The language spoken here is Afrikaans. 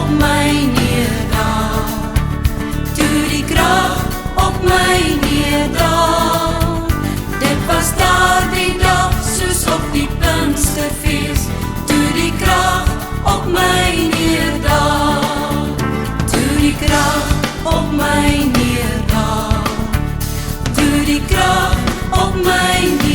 op my neerdaal, toe die krag op my neerdaal. Dit was daardie dag soos op die Pinksterfees, toe die krag op my neerdaal, toe die krag op my neerdaal, toe die krag op my neerdaal.